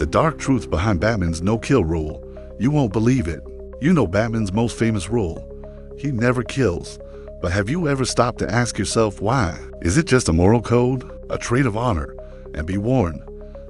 The dark truth behind Batman's no-kill rule. You won't believe it. You know Batman's most famous rule. He never kills. But have you ever stopped to ask yourself why? Is it just a moral code? A trait of honor? And be warned,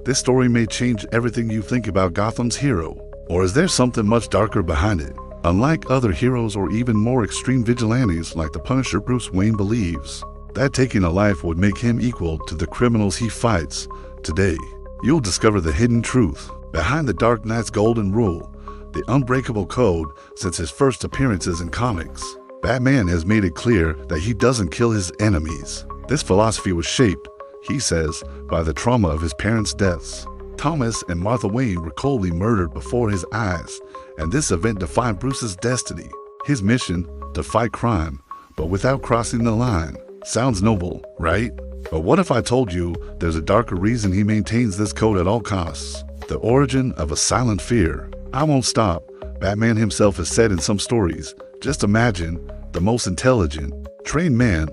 this story may change everything you think about Gotham's hero. Or is there something much darker behind it? Unlike other heroes or even more extreme vigilantes like the Punisher, Bruce Wayne believes that taking a life would make him equal to the criminals he fights. Today, you'll discover the hidden truth behind the Dark Knight's golden rule, the unbreakable code since his first appearances in comics. Batman has made it clear that he doesn't kill his enemies. This philosophy was shaped, he says, by the trauma of his parents' deaths. Thomas and Martha Wayne were coldly murdered before his eyes, and this event defined Bruce's destiny. His mission, to fight crime, but without crossing the line. Sounds noble, right? But what if I told you there's a darker reason he maintains this code at all costs? The origin of a silent fear. I won't stop, Batman himself has said in some stories. Just imagine the most intelligent, trained man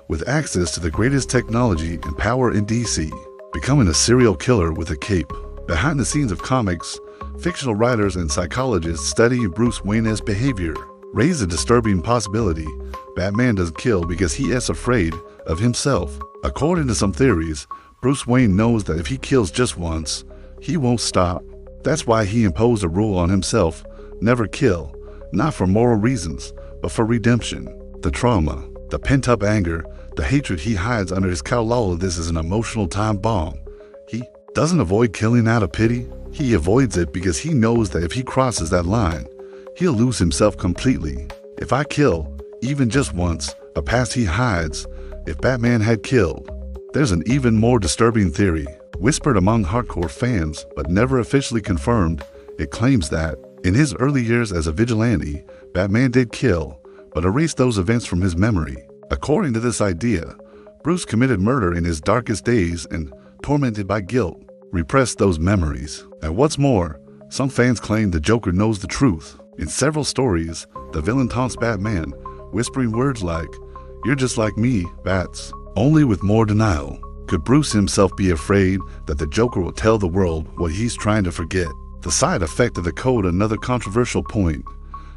with access to the greatest technology and power in DC, becoming a serial killer with a cape. Behind the scenes of comics, fictional writers and psychologists studying Bruce Wayne's behavior raise a disturbing possibility. Batman doesn't kill because he is afraid of himself. According to some theories, Bruce Wayne knows that if he kills just once, he won't stop. That's why he imposed a rule on himself: never kill, not for moral reasons, but for redemption. The trauma, the pent-up anger, the hatred he hides under his cowl. All of this is an emotional time bomb. He doesn't avoid killing out of pity. He avoids it because he knows that if he crosses that line, he'll lose himself completely. If I kill, even just once, a past he hides. If Batman had killed. There's an even more disturbing theory, whispered among hardcore fans, but never officially confirmed. It claims that, in his early years as a vigilante, Batman did kill, but erased those events from his memory. According to this idea, Bruce committed murder in his darkest days and, tormented by guilt, repressed those memories. And what's more, some fans claim the Joker knows the truth. In several stories, the villain taunts Batman, whispering words like, "You're just like me, Bats," only with more denial. Could Bruce himself be afraid that the Joker will tell the world what he's trying to forget? The side effect of the code, another controversial point.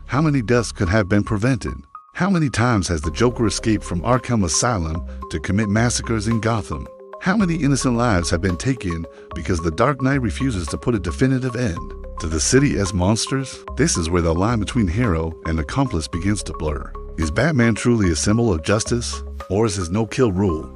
How many deaths could have been prevented? How many times has the Joker escaped from Arkham Asylum to commit massacres in Gotham? How many innocent lives have been taken because the Dark Knight refuses to put a definitive end to the city as monsters? This is where the line between hero and accomplice begins to blur. Is Batman truly a symbol of justice? Or is his no-kill rule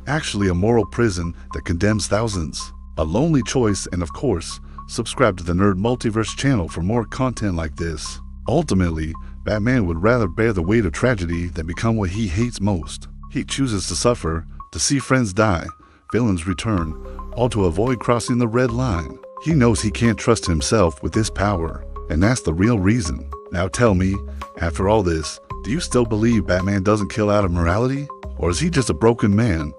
actually a moral prison that condemns thousands? A lonely choice, and of course, subscribe to the Nerd Multiverse channel for more content like this. Ultimately, Batman would rather bear the weight of tragedy than become what he hates most. He chooses to suffer, to see friends die, villains return, all to avoid crossing the red line. He knows he can't trust himself with this power, and that's the real reason. Now tell me, after all this, do you still believe Batman doesn't kill out of morality? Or is he just a broken man,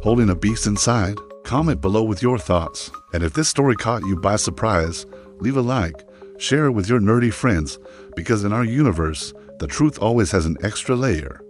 holding a beast inside? Comment below with your thoughts. And if this story caught you by surprise, leave a like, share it with your nerdy friends, because in our universe, the truth always has an extra layer.